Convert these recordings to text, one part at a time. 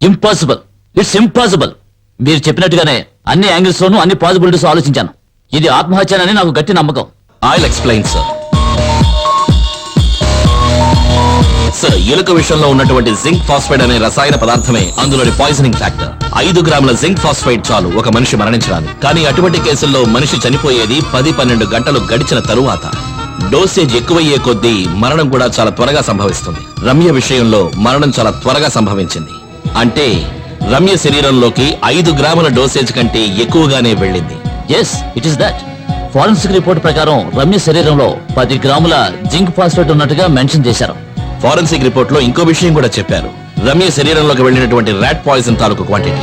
Impossible, it's impossible. మీరు చెప్పినట్టుగానే అన్ని యాంగిల్స్ లోనూ అన్ని పాసిబిలిటీస్ ఆలోచించాను. ఇది ఆత్మహత్యనని నాకు గట్టి నమ్మకం. I'll explain sir. సార్, ఎలుక విషయంలో ఉన్నటువంటి జింక్ ఫాస్ఫైడ్ అనే రసాయన పదార్థమే అందులోని పాయిజనింగ్ ఫ్యాక్టర్. 5 గ్రాముల జింక్ ఫాస్ఫైడ్ చాలు ఒక మనిషి మరణించడానికి. కానీ అటువంటి కేసుల్లో మనిషి చనిపోయేది 10-12 గంటలు గడిచిన తరువాత. డోసేజ్ ఎక్కువయ్యే కొద్దీ మరణం కూడా చాలా త్వరగా సంభవిస్తుంది. రమ్య విషయంలో మరణం చాలా త్వరగా సంభవించింది. అంటే రమ్య శరీరంలోకి 5 గ్రాముల డోసేజ్ కంటే ఎక్కువగానే వెళ్ళింది. Yes, it is that. Forensic report ప్రకారం రమ్య శరీరంలో 10 గ్రాముల జింక్ ఫాస్ఫేట్ ఉన్నట్టుగా మెన్షన్ చేశారు. ఫారెన్సిక్ రిపోర్ట్ లో ఇంకో విషయం కూడా చెప్పారు. రమ్య శరీరంలోకి వెళ్ళినటువంటి ర్యాట్ పాయిజన్ తాలూకు క్వాంటిటీ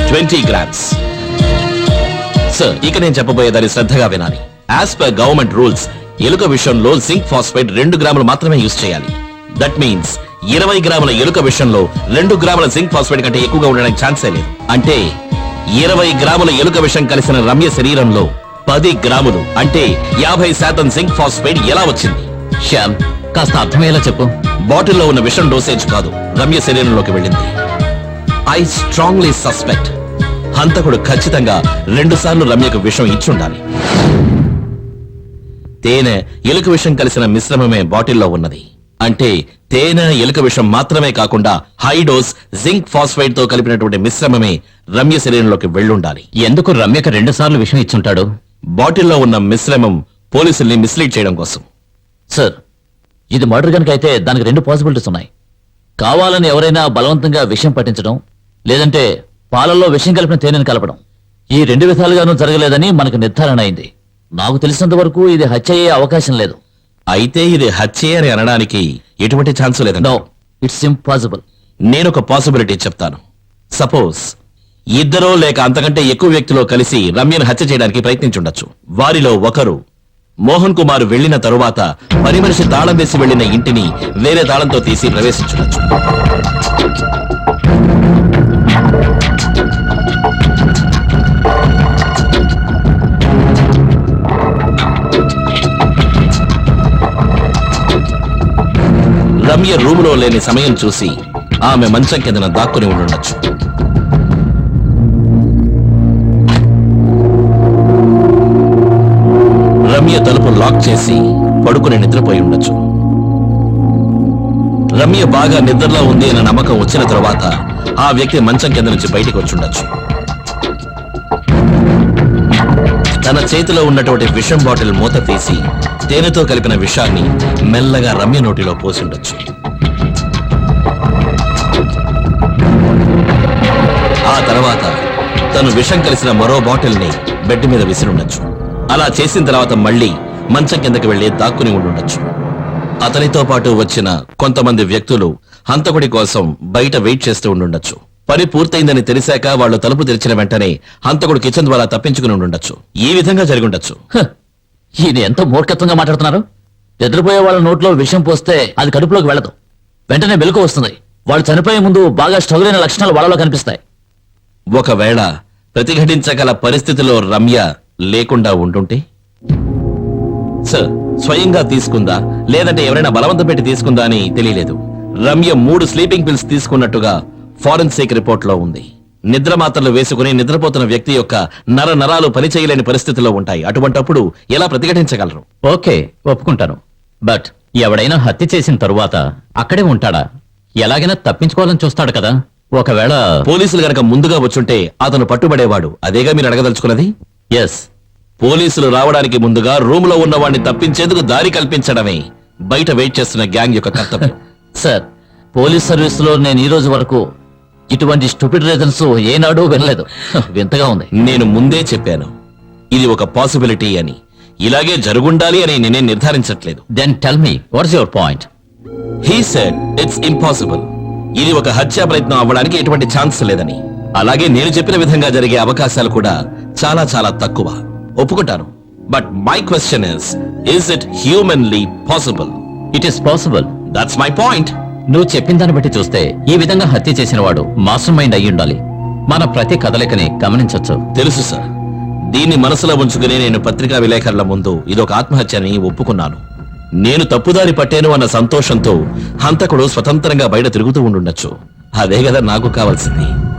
20 గ్రామ్స్. సార్, ఇక నేను చెప్పబోయేదాన్ని శ్రద్ధగా వినాలి. యాజ్ పర్ గవర్నమెంట్ రూల్స్ ఎలుక విషయంలో జింక్ ఫాస్ఫేట్ 2 గ్రాములు మాత్రమే యూజ్ చేయాలి. దట్ మీన్స్ 20 గ్రాముల ఎలుక విషయంలో 2 గ్రాముల జింక్ ఫాస్ఫేట్ కంటే ఎక్కువగా ఉండడానికి ఛాన్సే లేదు. అంటే 20 గ్రాముల ఎలుక విషం కలిసిన రమ్య శరీరంలో 10 గ్రాములు అంటే 50% జింక్ ఫాస్ఫేట్ ఎలా వచ్చింది? శ్యామ్, కాస్త అర్థమయ్యేలా చెప్పు. బాటిల్లో ఉన్న విషం డోసేజ్ కాదు, రమ్య శరీరంలోకి వెళ్ళింది. ఐ స్ట్రాంగ్లీ సస్పెక్ట్ హంతకుడు ఖచ్చితంగా 2 సార్లు రమ్యకు విషం ఇచ్చుండాలి. తేనె ఎలుక విషం కలిసిన మిశ్రమమే బాటిల్లో ఉన్నది. అంటే తేనె ఎలుక విషం మాత్రమే కాకుండా హై డోస్ జింక్ ఫాస్ఫైడ్ తో కలిపినటువంటి మిశ్రమమే రమ్య శరీరంలోకి వెళ్ళుండాలి. ఎందుకు రమ్యకు 2 సార్లు విషం ఇచ్చుంటాడు? బాటిల్లో ఉన్న మిశ్రమం పోలీసుల్ని మిస్లీడ్ చేయడం కోసం. సార్, ఇది మర్డర్ కనుక అయితే దానికి 2 పాసిబిలిటీస్ ఉన్నాయి. కావాలని ఎవరైనా బలవంతంగా విషం పట్టించడం, లేదంటే పాలల్లో విషం కలిపిన తేనెను కలపడం. ఈ 2 విధాలుగానూ జరగలేదని మనకు నిర్ధారణ అయింది. నాకు తెలిసినంత వరకు ఇది హత్య అయ్యే అవకాశం లేదు. అయితే ఇది హత్యే అని అనడానికి ఎటువంటి ఛాన్స్ లేదండి. No, it's impossible. నేనొక పాసిబిలిటీ చెప్తాను. సపోజ్ 2 లేక అంతకంటే ఎక్కువ వ్యక్తులు కలిసి రమ్యను హత్య చేయడానికి ప్రయత్నించుండొచ్చు. వారిలో ఒకరు మోహన్ కుమార్ వెళ్లిన తరువాత పని మనిషి తాళం వేసి వెళ్లిన ఇంటిని వేరే తాళంతో తీసి ప్రవేశించుండొచ్చు. రమ్య రూములో లేని సమయం చూసి ఆమె మంచం కిందన దాక్కుని ఉండొచ్చు. రమ్య తలుపు లాక్ చేసి పడుకుని నిద్రపోయి ఉండొచ్చు. రమ్య బాగా నిద్రలో ఉంది అన్న నమ్మకం వచ్చిన తరువాత ఆ వ్యక్తి మంచం కింద నుంచి బయటికి వచ్చుండొచ్చు. తన చేతిలో ఉన్నటువంటి విషం బాటిల్ మూత తీసి తేనెతో కలిపిన విషాన్ని మెల్లగా రమ్య నోటిలో పోసిండొచ్చు. ఆ తర్వాత తను విషం కలిసిన మరో బాటిల్ ని బెడ్ మీద విసిరుండొచ్చు. అలా చేసిన తర్వాత మళ్ళీ మంచం కిందకి వెళ్లి దాక్కుని ఉండుండొచ్చు. అతనితో పాటు వచ్చిన కొంతమంది వ్యక్తులు హంతకుడి కోసం బయట వెయిట్ చేస్తూ ఉండుండొచ్చు. పని పూర్తయిందని తెలిసాక వాళ్ళు తలుపు తెరిచిన వెంటనే హంతకుడు కిచెన్ ద్వారా తప్పించుకుని ఉండుండొచ్చు. ఈ విధంగా జరిగుండొచ్చు. ఈయన ఎంతో మూర్ఖత్వంగా మాట్లాడుతున్నారు. నిద్రపోయే వాళ్ళ నోట్లో విషం పోస్తే అది కడుపులోకి వెళ్ళదు, వెంటనే వెలుగు వస్తుంది. వాళ్ళు చనిపోయే ముందు బాగా స్ట్రగుల్ అయిన లక్షణాలు వాళ్ళలో కనిపిస్తాయి. ఒకవేళ ప్రతిఘటించగల పరిస్థితిలో రమ్య లేకుండా ఉంటుంటే? సార్, స్వయంగా తీసుకుందా లేదంటే ఎవరైనా బలవంతం పెట్టి తీసుకుందా అని తెలియలేదు. రమ్య 3 స్లీపింగ్ పిల్స్ తీసుకున్నట్టుగా ఫారెన్సిక్ రిపోర్ట్ లో ఉంది. నిద్ర మాత్రలు వేసుకుని నిద్రపోతున్న వ్యక్తి యొక్క నరాలు పనిచేయలేని పరిస్థితిలో ఉంటాయి. అటువంటప్పుడు ఎలా ప్రతిఘటించగలరు? ఓకే, ఒప్పుకుంటాను. బట్ ఎవడైనా హత్య చేసిన తరువాత అక్కడే ఉంటాడా? ఎలాగైనా తప్పించుకోవాలని చూస్తాడు కదా. ఒకవేళ పోలీసులు గనక ముందుగా వచ్చుంటే అతను పట్టుబడేవాడు. అదేగా మీరు అడగదలుచుకున్నది? ఎస్, పోలీసులు రావడానికి ముందుగా రూమ్ లో ఉన్న వాడిని తప్పించేందుకు దారి కల్పించడమే బయట వెయిట్ చేస్తున్న గ్యాంగ్ యొక్క కర్తవ్యం. సార్, పోలీస్ సర్వీస్ లో నేను ఈ రోజు వరకు ఇటువంటి స్టూపిడ్ రీజన్స్ ఏనాడూ వినలేదు. వింతగా ఉంది. నేను ముందే చెప్పాను ఇది ఒక పాసిబిలిటీ అని. ఇలాగే జరుగుండాలి అని నేనే నిర్ధారించట్లేదు. Then tell me what's your point? He said it's impossible. ఇది ఒక హత్యా ప్రయత్నం అవ్వడానికి ఎటువంటి ఛాన్స్ లేదని. అలాగే నేను చెప్పిన విధంగా జరిగే అవకాశాలు కూడా చాలా చాలా తక్కువ. ఒప్పుకుంటాను. But my question is it humanly possible? It is possible. That's my point. నువ్వు చెప్పిన దాన్ని బట్టి చూస్తే ఈ విధంగా హత్య చేసిన వాడు మాస్టర్ మైండ్ అయ్యి ఉండాలి. మన ప్రతి కదలికని గమనించొచ్చు. తెలుసు సార్. దీన్ని మనసులో ఉంచుకుని నేను పత్రికా విలేకరుల ముందు ఇదొక ఆత్మహత్య అని ఒప్పుకున్నాను. నేను తప్పుదారి పట్టాను అన్న సంతోషంతో హంతకుడు స్వతంత్రంగా బయట తిరుగుతూ ఉండుండొచ్చు. అదే కదా నాకు కావాల్సింది.